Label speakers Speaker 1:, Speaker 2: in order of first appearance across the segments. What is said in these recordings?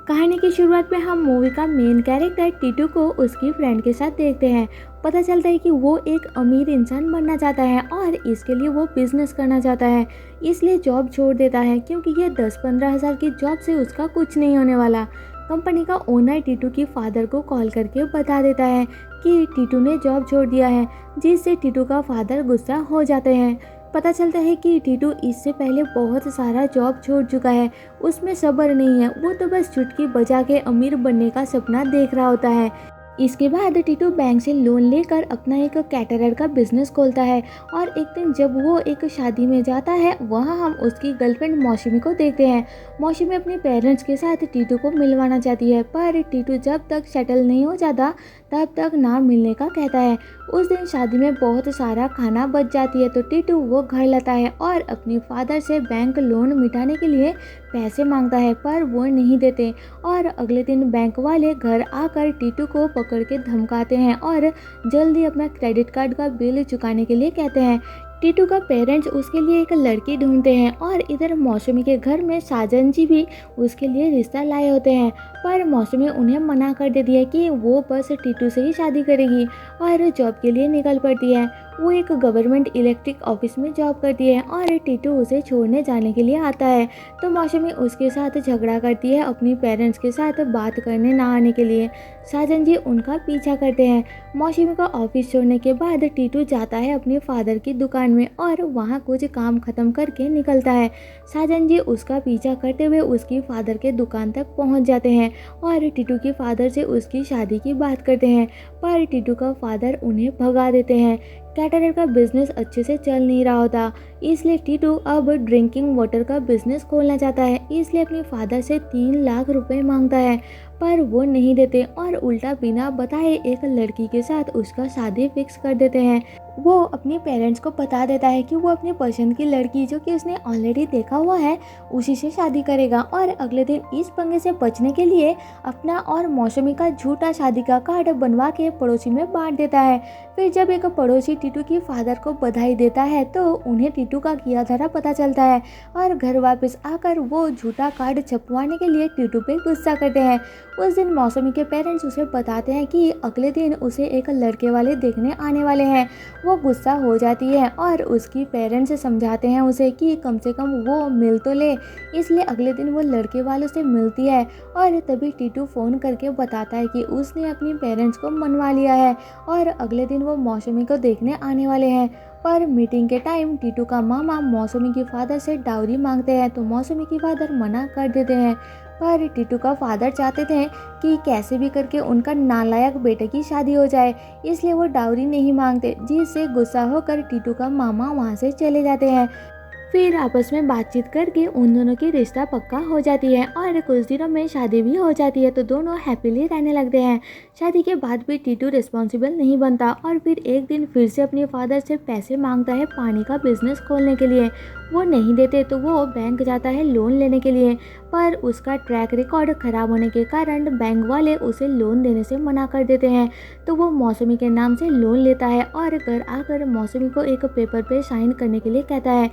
Speaker 1: कहानी की शुरुआत में हम मूवी का मेन कैरेक्टर टीटू को उसकी फ्रेंड के साथ देखते हैं। पता चलता है कि वो एक अमीर इंसान बनना चाहता है और इसके लिए वो बिजनेस करना चाहता है। इसलिए जॉब छोड़ देता है क्योंकि ये 10-15 हज़ार की जॉब से उसका कुछ नहीं होने वाला। कंपनी का ओनर टीटू की फादर को कॉल करके बता देता है कि टीटू ने जॉब छोड़ दिया है, जिससे टीटू का फादर गुस्सा हो जाते हैं। पता चलता है कि टीटू इससे पहले बहुत सारा जॉब छोड़ चुका है, उसमें सब्र नहीं है, वो तो बस चुटकी बजा के अमीर बनने का सपना देख रहा होता है। इसके बाद टीटू बैंक से लोन लेकर अपना एक कैटरर का बिजनेस खोलता है और एक दिन जब वो एक शादी में जाता है, वहाँ हम उसकी गर्लफ्रेंड मौसमी को देखते हैं। मौसमी अपने पेरेंट्स के साथ टीटू को मिलवाना चाहती है, पर टीटू जब तक सेटल नहीं हो जाता तब तक ना मिलने का कहता है। उस दिन शादी में बहुत सारा खाना बच जाती है तो टीटू वो घर लाता है और अपने फादर से बैंक लोन मिटाने के लिए पैसे मांगता है, पर वो नहीं देते। और अगले दिन बैंक वाले घर आकर टीटू को पकड़ के धमकाते हैं और जल्दी अपना क्रेडिट कार्ड का बिल चुकाने के लिए कहते हैं। टीटू का पेरेंट्स उसके लिए एक लड़की ढूंढते हैं और इधर मौसमी के घर में साजन जी भी उसके लिए रिश्ता लाए होते हैं, पर मौसमी उन्हें मना कर देती है कि वो बस टीटू से ही शादी करेगी और जॉब के लिए निकल पड़ती है। वो एक गवर्नमेंट इलेक्ट्रिक ऑफिस में जॉब करती है और टीटू उसे छोड़ने जाने के लिए आता है, तो मौसमी उसके साथ झगड़ा करती है अपनी पेरेंट्स के साथ बात करने ना आने के लिए। साजन जी उनका पीछा करते हैं। मौसमी का ऑफिस छोड़ने के बाद टीटू जाता है अपने फादर की दुकान में और वहाँ कुछ काम खत्म करके निकलता है। साजन जी उसका पीछा करते हुए उसकी फादर के दुकान तक पहुँच जाते हैं और टीटू के फादर से उसकी शादी की बात करते हैं, पर टीटू का फादर उन्हें भगा देते हैं। कैटरर का बिजनेस अच्छे से चल नहीं रहा होता, इसलिए टीटू अब ड्रिंकिंग वाटर का बिजनेस खोलना चाहता है। इसलिए अपने फादर से 3 लाख रुपए मांगता है, पर वो नहीं देते और उल्टा बिना बताए एक लड़की के साथ उसका शादी फिक्स कर देते हैं। वो अपने पेरेंट्स को बता देता है कि वो अपनी पसंद की लड़की जो कि उसने ऑलरेडी देखा हुआ है उसी से शादी करेगा, और अगले दिन इस पंगे से बचने के लिए अपना और मौसमी का झूठा शादी का कार्ड बनवा के पड़ोसी में बांट देता है। फिर जब एक पड़ोसी टीटू की फादर को बधाई देता है तो उन्हें टीटू का किया धरा पता चलता है और घर वापस आकर वो झूठा कार्ड छपवाने के लिए टीटू पे गुस्सा करते हैं। उस दिन मौसमी के पेरेंट्स उसे बताते हैं कि अगले दिन उसे एक लड़के वाले देखने आने वाले हैं। वो गुस्सा हो जाती है और उसकी पेरेंट्स समझाते हैं उसे कि कम से कम वो मिल तो ले, इसलिए अगले दिन वो लड़के वालों से मिलती है। और तभी टीटू फ़ोन करके बताता है कि उसने अपनी पेरेंट्स को मनवा लिया है और अगले दिन वो मौसमी को देखने आने वाले हैं। पर मीटिंग के टाइम टीटू का मामा मौसमी के फादर से डाउरी मांगते हैं तो मौसमी के फादर मना कर देते हैं, पर टीटू का फादर चाहते थे कि कैसे भी करके उनका नालायक बेटे की शादी हो जाए, इसलिए वो डाउरी नहीं मांगते, जिससे गुस्सा होकर टीटू का मामा वहाँ से चले जाते हैं। फिर आपस में बातचीत करके उन दोनों की रिश्ता पक्का हो जाती है और कुछ दिनों में शादी भी हो जाती है, तो दोनों हैप्पीली रहने लगते हैं। शादी के बाद भी टीटू रिस्पॉन्सिबल नहीं बनता और फिर एक दिन फिर से अपने फादर से पैसे मांगता है पानी का बिजनेस खोलने के लिए। वो नहीं देते तो वो बैंक जाता है लोन लेने के लिए, पर उसका ट्रैक रिकॉर्ड खराब होने के कारण बैंक वाले उसे लोन देने से मना कर देते हैं। तो वो मौसमी के नाम से लोन लेता है और घर आकर मौसमी को एक पेपर पे साइन करने के लिए कहता है।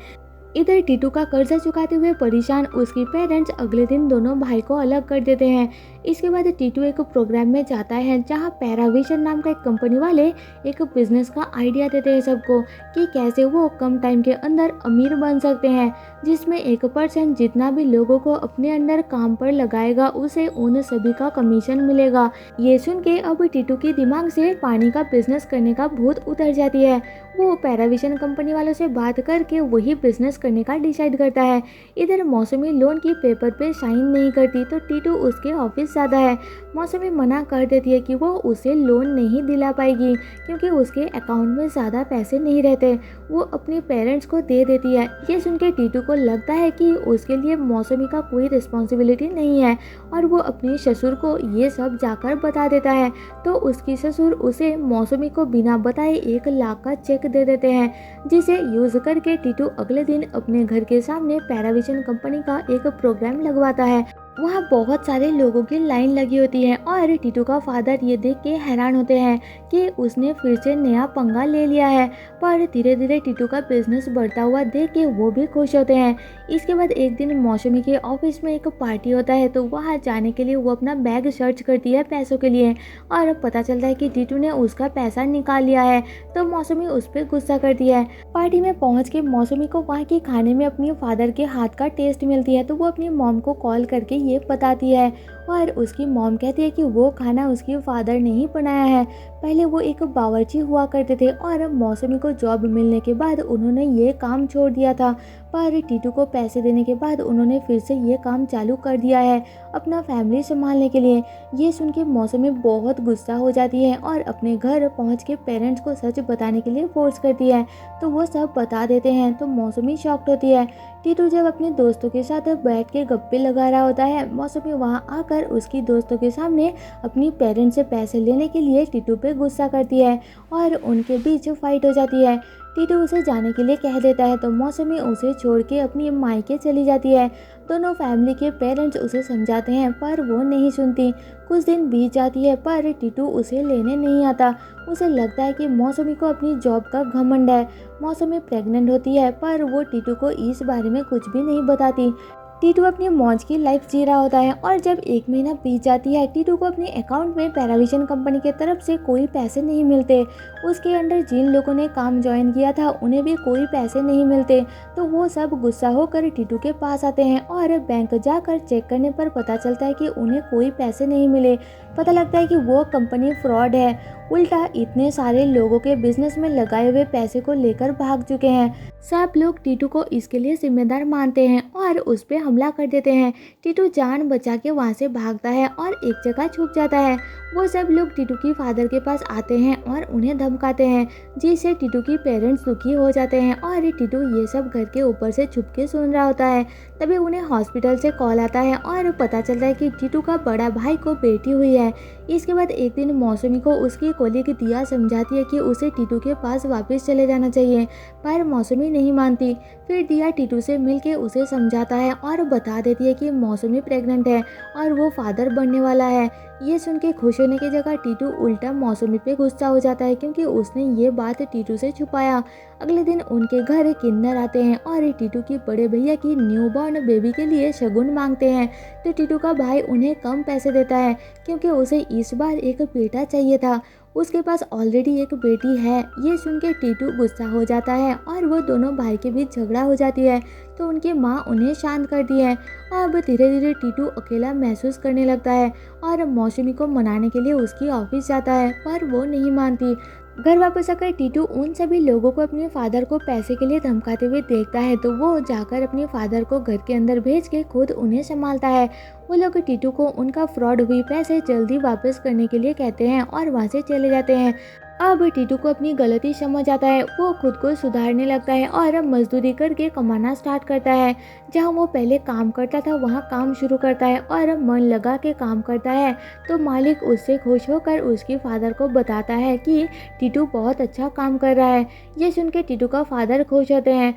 Speaker 1: इधर टीटू का कर्जा चुकाते हुए परेशान उसके पेरेंट्स अगले दिन दोनों भाई को अलग कर देते हैं। इसके बाद टीटू एक प्रोग्राम में जाता है जहां पैराविजन नाम का एक कंपनी वाले एक बिजनेस का आइडिया देते हैं सबको कि कैसे वो कम टाइम के अंदर अमीर बन सकते हैं, जिसमें 1% जितना भी लोगों को अपने अंडर काम पर लगाएगा उसे उन सभी का कमीशन मिलेगा। ये सुन के अब टीटू के दिमाग से पानी का बिजनेस करने का भूत उतर जाती है। वो पैराविजन कंपनी वालों से बात करके वही बिजनेस करने का डिसाइड करता है। इधर मौसमी लोन की पेपर पे साइन नहीं करती तो टीटू उसके ऑफिस जाता है। मौसमी मना कर देती है कि वो उसे लोन नहीं दिला पाएगी क्योंकि उसके अकाउंट में ज़्यादा पैसे नहीं रहते। वो अपने पेरेंट्स को दे देती है। ये सुन के टीटू को लगता है कि उसके लिए मौसमी का कोई रिस्पॉन्सिबिलिटी नहीं है और वो अपने ससुर को ये सब जाकर बता देता है, तो उसकी ससुर उसे मौसमी को बिना बताए 1 लाख का चेक दे देते हैं, जिसे यूज़ करके टीटू अगले दिन अपने घर के सामने पैराविजन कंपनी का एक प्रोग्राम लगवाता है। वहाँ बहुत सारे लोगों की लाइन लगी होती है और टीटू का फादर ये देख के हैरान होते हैं कि उसने फिर से नया पंगा ले लिया है। पर धीरे धीरे टीटू का बिजनेस बढ़ता हुआ देख के वो भी खुश होते हैं। इसके बाद एक दिन मौसमी के ऑफिस में एक पार्टी होता है, तो वहाँ जाने के लिए वो अपना बैग सर्च करती है पैसों के लिए और पता चलता है कि टीटू ने उसका पैसा निकाल लिया है। तो मौसमी उस पर गुस्सा करती है। पार्टी में पहुँच के मौसमी को वहाँ के खाने में अपनी फादर के हाथ का टेस्ट मिलती है, तो वो अपनी मॉम को कॉल करके ये बताती है और उसकी मॉम कहती है कि वो खाना उसके फादर ने ही बनाया है। पहले वो एक बावर्ची हुआ करते थे और मौसमी को जॉब मिलने के बाद उन्होंने ये काम छोड़ दिया था, पर टीटू को पैसे देने के बाद उन्होंने फिर से ये काम चालू कर दिया है अपना फैमिली संभालने के लिए। ये सुन के मौसमी बहुत गुस्सा हो जाती है और अपने घर पहुंच के पेरेंट्स को सच बताने के लिए फोर्स करती है, तो वो सब बता देते हैं। तो मौसमी शॉक्ड होती है। टीटू जब अपने दोस्तों के साथ बैठ के गप्पे लगा रहा होता है, मौसमी वहाँ आकर उसकी दोस्तों के सामने अपनी पेरेंट्स से पैसे लेने के लिए टीटू पे गुस्सा करती है और उनके बीच फाइट हो जाती है। टीटू उसे जाने के लिए कह देता है, तो मौसमी उसे छोड़ के अपनी मायके चली जाती है। दोनों फैमिली के पेरेंट्स उसे समझाते हैं पर वो नहीं सुनती। कुछ दिन बीत जाती है पर टीटू उसे लेने नहीं आता। उसे लगता है कि मौसमी को अपनी जॉब का घमंड है। मौसमी प्रेग्नेंट होती है पर वो टीटू को इस बारे में कुछ भी नहीं बताती। टीटू अपनी मौज की लाइफ जी रहा होता है और जब एक महीना बीत जाती है, टीटू को अपने अकाउंट में पैराविजन कंपनी की तरफ से कोई पैसे नहीं मिलते। उसके अंडर जिन लोगों ने काम ज्वाइन किया था उन्हें भी कोई पैसे नहीं मिलते, तो वो सब गुस्सा होकर टीटू के पास आते हैं और बैंक जाकर चेक करने पर पता चलता है कि उन्हें कोई पैसे नहीं मिले। पता लगता है कि वो कंपनी फ्रॉड है, उल्टा इतने सारे लोगों के बिजनेस में लगाए हुए पैसे को लेकर भाग चुके हैं। सब लोग टीटू को इसके लिए जिम्मेदार मानते हैं और उस पर हमला कर देते हैं। टीटू जान बचा के वहाँ से भागता है और एक जगह छुप जाता है। वो सब लोग टीटू की फादर के पास आते हैं और उन्हें धमकाते हैं, जिससे टीटू की पेरेंट्स दुखी हो जाते हैं और टीटू ये सब घर के ऊपर से छुप के सुन रहा होता है। तभी उन्हें हॉस्पिटल से कॉल आता है और पता चलता है कि टीटू का बड़ा भाई को बेटी हुई है। इसके बाद एक दिन मौसमी को उसकी कोलीग दिया समझाती है कि उसे टीटू के पास वापस चले जाना चाहिए, पर मौसमी नहीं मानती। फिर दिया टीटू से मिलके उसे समझाता है और बता देती है कि मौसमी प्रेग्नेंट है और वो फादर बनने वाला है। ये सुन के खुश होने की जगह टीटू उल्टा मौसमी पे गुस्सा हो जाता है क्योंकि उसने ये बात टीटू से छुपाया। अगले दिन उनके घर किन्नर आते हैं और टीटू की बड़े भैया की न्यूबॉर्न बेबी के लिए शगुन मांगते हैं, तो टीटू का भाई उन्हें कम पैसे देता है क्योंकि उसे इस बार एक बेटा चाहिए था। उसके पास ऑलरेडी एक बेटी है। ये सुन के टीटू गुस्सा हो जाता है और वो दोनों भाई के बीच झगड़ा हो जाती है, तो उनकी माँ उन्हें शांत करती है। अब धीरे धीरे टीटू अकेला महसूस करने लगता है और मौसमी को मनाने के लिए उसकी ऑफिस जाता है, पर वो नहीं मानती। घर वापस आकर टीटू उन सभी लोगों को अपने फादर को पैसे के लिए धमकाते हुए देखता है, तो वो जाकर अपने फादर को घर के अंदर भेज के खुद उन्हें संभालता है। वो लोग टीटू को उनका फ्रॉड हुई पैसे जल्दी वापस करने के लिए कहते हैं और वहाँ से चले जाते हैं। अब टीटू को अपनी गलती समझ आता है। वो खुद को सुधारने लगता है और अब मजदूरी करके कमाना स्टार्ट करता है। जहाँ वो पहले काम करता था वहाँ काम शुरू करता है और अब मन लगा के काम करता है, तो मालिक उससे खुश होकर उसके फादर को बताता है कि टीटू बहुत अच्छा काम कर रहा है। ये सुन के टीटू का फादर खुश होते हैं।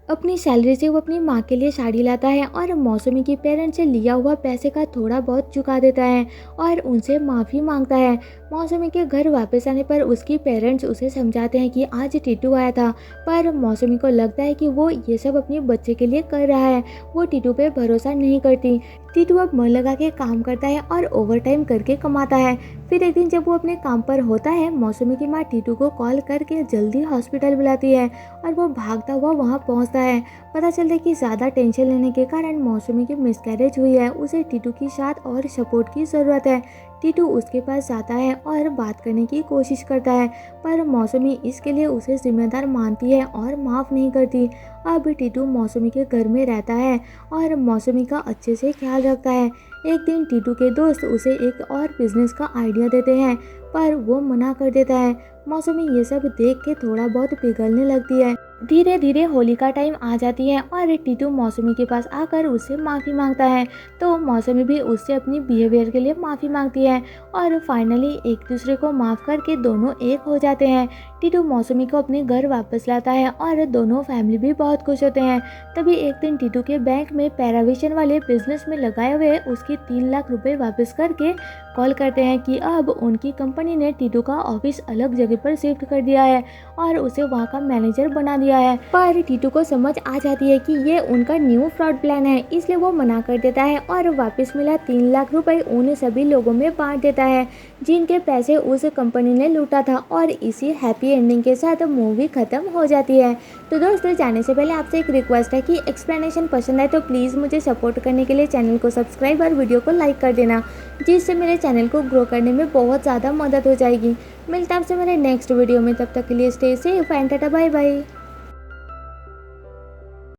Speaker 1: अपनी सैलरी से वो अपनी माँ के लिए साड़ी लाता है और मौसमी के पेरेंट्स से लिया हुआ पैसे का थोड़ा बहुत चुका देता है और उनसे माफ़ी मांगता है। मौसमी के घर वापस आने पर उसकी पेरेंट्स उसे समझाते हैं कि आज टीटू आया था, पर मौसमी को लगता है कि वो ये सब अपने बच्चे के लिए कर रहा है। वो टीटू पे भरोसा नहीं करती। टीटू अब मन लगा के काम करता है और ओवर टाइम करके कमाता है। फिर एक दिन जब वो अपने काम पर होता है, मौसमी की माँ टीटू को कॉल करके जल्दी हॉस्पिटल बुलाती है और वो भागता हुआ वहाँ पहुँचता है। पता चलता है कि ज़्यादा टेंशन लेने के कारण मौसमी की मिसकैरेज हुई है। उसे टीटू की साथ और सपोर्ट की ज़रूरत है। टीटू उसके पास जाता है और बात करने की कोशिश करता है, पर मौसमी इसके लिए उसे जिम्मेदार मानती है और माफ़ नहीं करती। अब टीटू मौसमी के घर में रहता है और मौसमी का अच्छे से ख्याल रखता है। एक दिन टीटू के दोस्त उसे एक और बिजनेस का आइडिया देते हैं, पर वो मना कर देता है। मौसमी ये सब देख के थोड़ा बहुत पिघलने लगती है। धीरे धीरे होली का टाइम आ जाती है और टीटू मौसमी के पास आकर उससे माफ़ी मांगता है। तो मौसमी भी उससे अपनी बिहेवियर के लिए माफ़ी मांगती है और फाइनली एक दूसरे को माफ़ करके दोनों एक हो जाते हैं। टीटू मौसमी को अपने घर वापस लाता है और दोनों फैमिली भी बहुत खुश होते हैं। तभी एक दिन टीटू के बैंक में पैराविजन वाले बिजनेस में लगाए हुए उसके 3 लाख रुपए वापस करके कॉल करते हैं कि अब उनकी कंपनी ने टीटू का ऑफिस अलग जगह पर शिफ्ट कर दिया है और उसे वहाँ का मैनेजर बना दिया है। पर टीटू को समझ आ जाती है कि ये उनका न्यू फ्रॉड प्लान है, इसलिए वो मना कर देता है और वापस मिला 3 लाख रुपए उन सभी लोगों में बांट देता है जिनके पैसे उस कंपनी ने लूटा था। और इसी हैप्पी एंडिंग के साथ मूवी खत्म हो जाती है। तो दोस्तों, जाने से पहले आपसे एक रिक्वेस्ट है कि एक्सप्लेनेशन पसंद आए तो प्लीज़ मुझे सपोर्ट करने के लिए चैनल को सब्सक्राइब और वीडियो को लाइक कर देना, जिससे मेरे चैनल को ग्रो करने में बहुत ज़्यादा मदद हो जाएगी। मिलता है आपसे मेरे नेक्स्ट वीडियो में, तब तक के लिए stay safe and tata bye bye.